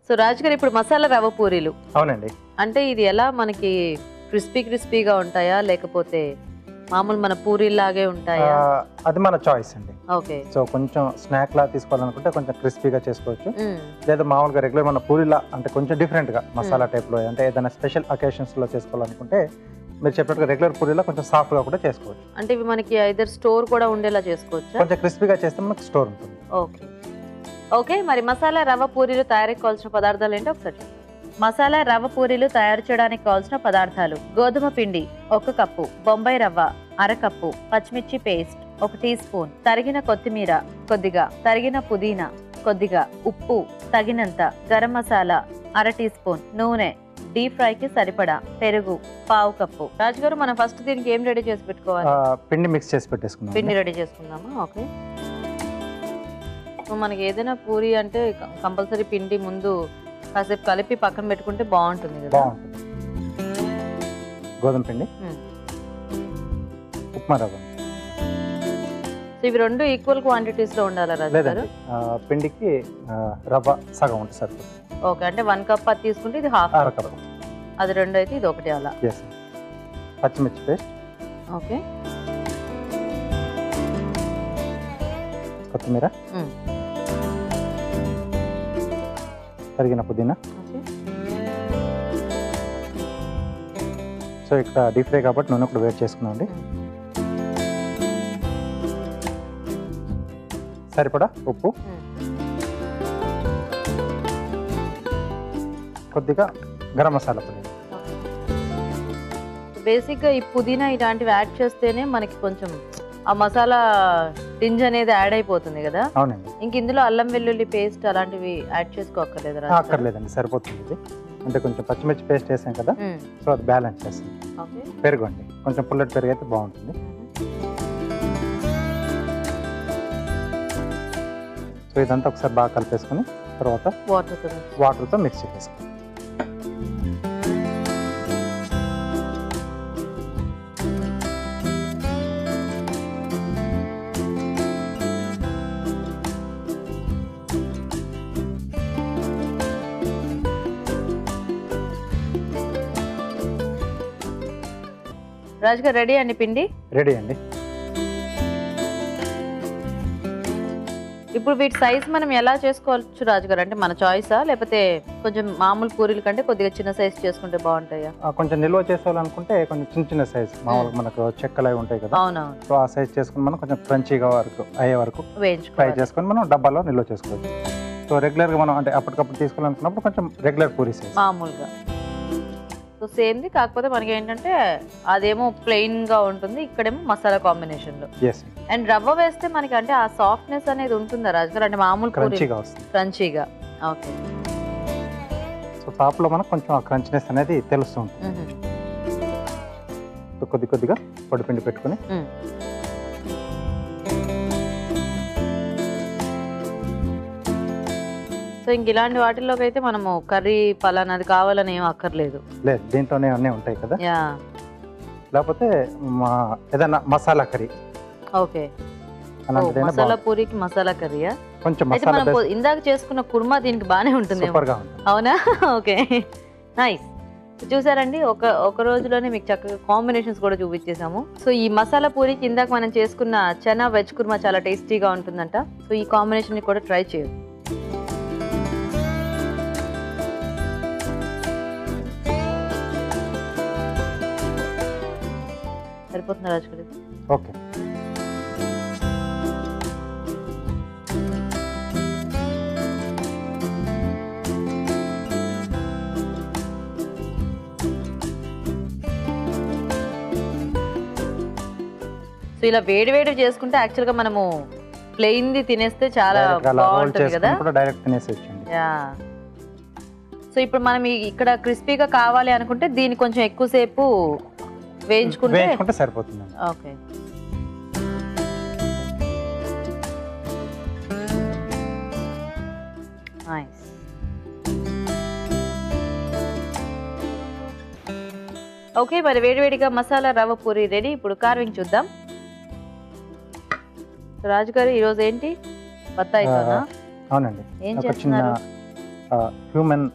So Raj గారు ఇప్పుడు మసాలా రవ్వ పూరీలు. అవునండి. అంటే ఇది ఎలా మనకి క్రిస్పీగా ఉంటాయా లేకపోతే మామూలు మన పూరీలాగే ఉంటాయా? అది మన చాయిస్ అండి. ఓకే. సో కొంచెం స్నాక్ లా తీసుకోవాలనుకుంటే కొంచెం క్రిస్పీగా చేసుకోవచ్చు, లేదా మామూలుగా రెగ్యులర్ మన పూరీలా అంటే కొంచెం డిఫరెంట్ గా మసాలా టైప్ లో, అంటే ఏదైనా స్పెషల్ అకేషన్స్ లో చేసుకోవాలనుకుంటే మీరు చెప్పినట్టుగా రెగ్యులర్ పూరీలా కొంచెం సాఫ్ట్ గా కూడా చేసుకోవచ్చు. అంటే ఇవి మనకి ఐదర్ స్టోర్ కూడా ఉండేలా చేసుకోవచ్చు. కొంచెం క్రిస్పీగా చేస్తే మనకు స్టోర్ ఉంటుంది. Okay okay. మరి మసాలా రవ్వ పూరీలు తయారీకి కావాల్సిన పదార్థాలు ఏంటో ఒకసారి చూద్దాం. మసాలా రవ్వ పూరీలు తయారు చేయడానికి కావాల్సిన పదార్థాలు: గోధుమ పిండి 1 కప్పు, బొంబాయి రవ్వ 1/2 కప్పు, పచ్చిమిర్చి పేస్ట్ 1 టీ స్పూన్, తరిగిన కొత్తిమీర కొద్దిగా, తరిగిన పుదీనా కొద్దిగా, ఉప్పు తగినంత, గరం మసాలా 1/2 టీ స్పూన్, నూనె, డీప్ ఫ్రైకి సరిపడా, పెరుగు 1/2 కప్పు. రాజుగారు మనం ఫస్ట్ దీనికి ఏం రెడీ చేసి పెట్టుకోవాలి? పిండి మిక్స్ చేసి పెట్టేసుకుందాం. పిండి రెడీ చేసుకుందామా? ఓకే. సో మనకి ఏదైనా పూరి అంటే కంపల్సరీ పిండి ముందు కాసేపు కలిపి పక్కన పెట్టుకుంటే బాగుంటుంది కదా. బాగుంటుంది. గోధుమ పిండి, ఉప్మా రవ్వ. సో ఇవి రెండు ఈక్వల్ క్వాంటిటీస్ లో ఉండాలా రాజు గారు? పిండికి రవ్వ సగం ఉంటుంది సరిపోతుంది. ఓకే, అంటే 1 కప్ అది తీసుకుంటే ఇది హాఫ్ కప్, అది 2 అయితే ఇది 1 అలా. పచ్చిమిర్చి పేస్ట్, ఓకే, కొత్తిమీర, తరిగిన పుదీనా. సో ఇక్కడ డీప్ ఫ్రై కాబట్టి నూనె కూడా వేడి చేసుకున్నామండి. సరిపడా ఉప్పు, కొద్దిగా గరం మసాలా పొడి. బేసిక్గా ఈ పుదీనా ఇలాంటివి యాడ్ చేస్తేనే మనకి కొంచెం ఆ మసాలా టింజ్ అనేది యాడ్ అయిపోతుంది కదా. అవునండి. ఇంక ఇందులో అల్లం వెల్లుల్లి పేస్ట్ అలాంటివి యాడ్ చేసుకోక్కర్లేదు? అక్కర్లేదండి, సరిపోతుంది ఇది. అంటే కొంచెం పచ్చిమిర్చి పేస్ట్ వేసాం కదా, సో అది బ్యాలెన్స్ చేస్తుంది. పెరుగు అండి, కొంచెం పుల్లటి పెరుగు అయితే బాగుంటుంది. సో ఇదంతా ఒకసారి బాగా కలిపేసుకుని తర్వాత వాటర్తో మిక్స్ చేసేసుకోండి. రాజుగారు రెడీ అండి పిండి? రెడీ అండి. ఇప్పుడు వీటి సైజ్ మనం ఎలా చేసుకోవచ్చు రాజుగారు? అంటే మన చాయిసా లేకపోతే కొంచెం మామూలు పూరీల కంటే కొద్దిగా చిన్న సైజ్ చేసుకుంటే బాగుంటాయా? కొంచెం నిల్వ చేసుకోవాలనుకుంటే కొంచెం చిన్న సైజ్, మామూలుగా మనకు చెక్కలు అవి ఉంటాయి కదా. అవునవును. సో ఆ సైజ్ చేసుకుని మనం కొంచెం క్రంచీగా అయ్యే వరకు ఫ్రై చేసుకొని మనం డబ్బాలో నిల్వ చేసుకోవచ్చు. సో రెగ్యులర్గా మనం అంటే అప్పటికప్పుడు తీసుకోవాలనుకున్నప్పుడు కొంచెం రెగ్యులర్ పూరీ సైజ్ మామూలుగా. సో సేమ్ది, కాకపోతే మనకి ఏంటంటే అదేమో ప్లెయిన్ గా ఉంటుంది, ఇక్కడేమో మసాలా కాంబినేషన్ లో. అండ్ రవ్వ వేస్తే మనకి అంటే ఆ సాఫ్ట్నెస్ అనేది ఉంటుందా రాజుగారు? అంటే మామూలు క్రంచీగా. ఓకే. సో టాప్ లో మనకు కొంచెం ఆ క్రంచినెస్ అనేది తెలుస్తూ ఉంటుంది. కొద్ది కొద్దిగా పొడిపిండి పెట్టుకుని సో ఇంక ఇలాంటి వాటిల్లోకి అయితే మనము కర్రీ పలానాది కావాలని ఏం అక్కర్లేదు. లేదు, దీంట్లోనే అన్నీ ఉంటాయి కదా. లేకపోతే ఏదైనా మసాలా కర్రీ. ఓకే, మసాలా పూరికి మసాలా కర్రీయా? కొంచెం ఇందాక చేసుకున్న కుర్మా దీనికి బానే ఉంటుంది. అవునా? Okay, nice. చూసారండి, ఒక రోజులోనే మీకు చక్కగా కాంబినేషన్స్ కూడా చూపించేసాము. సో ఈ మసాలా పూరికి ఇందాక మనం చేసుకున్న చనా వెజ్ కుర్మా చాలా టేస్టీగా ఉంటుందంట. సో ఈ కాంబినేషన్ ని కూడా ట్రై చేయొచ్చు. సరిపోతుంది రాజు గారు? ఓకే. సో ఇలా వేడి వేడి చేసుకుంటే యాక్చువల్ గా మనము ప్లెయిన్ ది తినేస్తే చాలా బాగుంటుంది కదా. సో ఇప్పుడు మనం ఇక్కడ క్రిస్పీగా కావాలి అనుకుంటే దీన్ని కొంచెం ఎక్కువసేపు వేయించుకుంటే సరిపోతుంది. ఓకే. నైస్. ఓకే, మరి వేడివేడిగా మసాలా రవ్వ పూరి రెడీ. ఇప్పుడు కార్వింగ్ చూద్దాం. రాజుగారు ఈరోజు ఏంటి? బత్తాయితోనా? అవునండి. ఏం చేస్తున్నారు? హ్యూమన్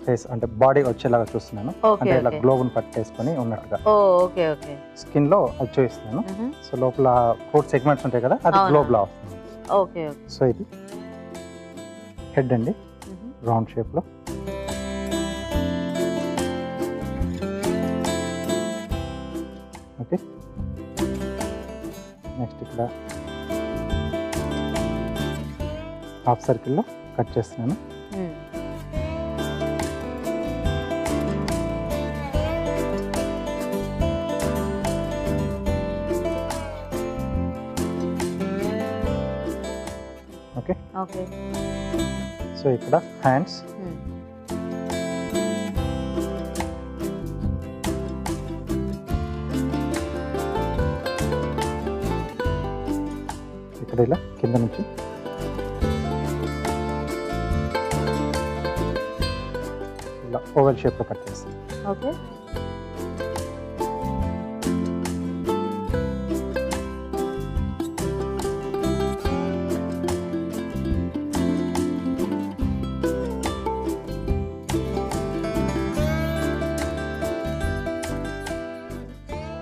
ఫేస్ అంటే బాడీ వచ్చేలాగా చూస్తున్నాను. ఓకే అంటే ఇలా ఓకే గ్లోబ్ని పట్టేసుకొని ఉన్నట్టుగా ఓ ఓకే ఓకే స్కిన్ లో అది చూపిస్తున్నాను. సో లోపల ఫ్రూట్ సెగ్మెంట్స్ ఉంటాయి కదా, అది అవునా. గ్లోబ్ లా వస్తుంది. ఓకే ఓకే సో ఇది హెడ్ అండి, రౌండ్ షేప్ లో. ఓకే, నెక్స్ట్ ఇక్కడ హాఫ్ సర్కిల్లో కట్ చేస్తున్నాను. ఓకే ఓకే సో ఇక్కడ హ్యాండ్స్, ఇక్కడ ఇలా కింద నుంచి ఇలా ఓవెల్ షేప్ లో కట్ చేస్తాను. ఓకే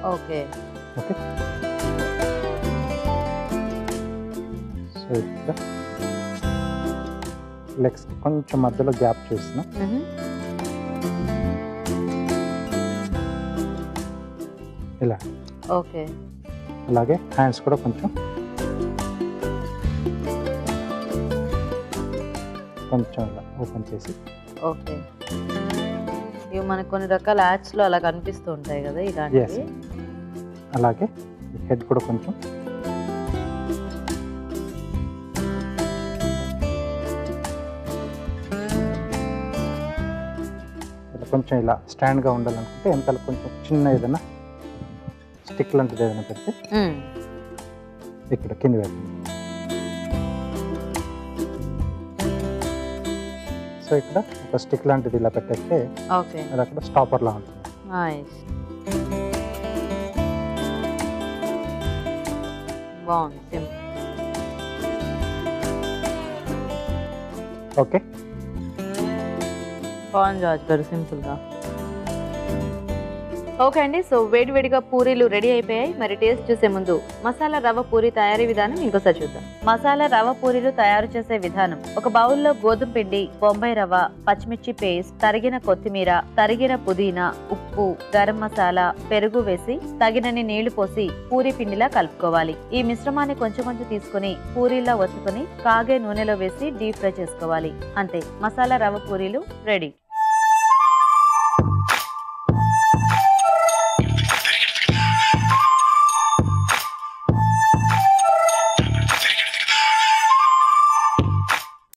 ఓకే ఓకే, సో ఇక్కడ లెగ్స్ కొంచెం మధ్యలో గ్యాప్ చేసిన ఇలా. ఓకే అలాగే హ్యాండ్స్ కూడా కొంచెం కొంచెం ఇలా ఓపెన్ చేసి. ఓకే ఇవి మనకు కొన్ని రకాల యాడ్స్ లో అలా కనిపిస్తూ ఉంటాయి కదా ఇలాంటివి. అలాగే హెడ్ కూడా కొంచెం ఇలా కొంచెం ఇలా స్టాండ్గా ఉండాలనుకుంటే వెనకాల కొంచెం చిన్న ఏదైనా స్టిక్ లాంటిది ఏదైనా పెడితే ఇక్కడ కింది వైపు. సో ఇక్కడ ఒక స్టిక్ లాంటిది ఇలా పెట్టేస్తే ఓకే అది అక్కడ స్టాపర్ లా ఉంటుంది. నైస్, బాగుంది, సింపుల్. ఓకే, బాగుంది జార్జ్ గారు, సింపుల్ గా. ఓకే అండి, సో వేడివేడిగా పూరీలు రెడీ అయిపోయాయి. మరి టేస్ట్ చూసే ముందు మసాలా రవ్వ పూరి తయారీ విధానం ఇంకోసారి చూద్దాం. మసాలా రవ్వ పూరీలు తయారు చేసే విధానం: ఒక బౌల్లో గోధుమ పిండి, బొంబాయి రవ్వ, పచ్చిమిర్చి పేస్ట్, తరిగిన కొత్తిమీర, తరిగిన పుదీనా, ఉప్పు, గరం మసాలా, పెరుగు వేసి తగినన్ని నీళ్లు పోసి పూరీ పిండిలా కలుపుకోవాలి. ఈ మిశ్రమాన్ని కొంచెం కొంచెం తీసుకుని పూరీలా ఒత్తుకుని కాగే నూనెలో వేసి డీప్ ఫ్రై చేసుకోవాలి. అంతే, మసాలా రవ్వ పూరీలు రెడీ.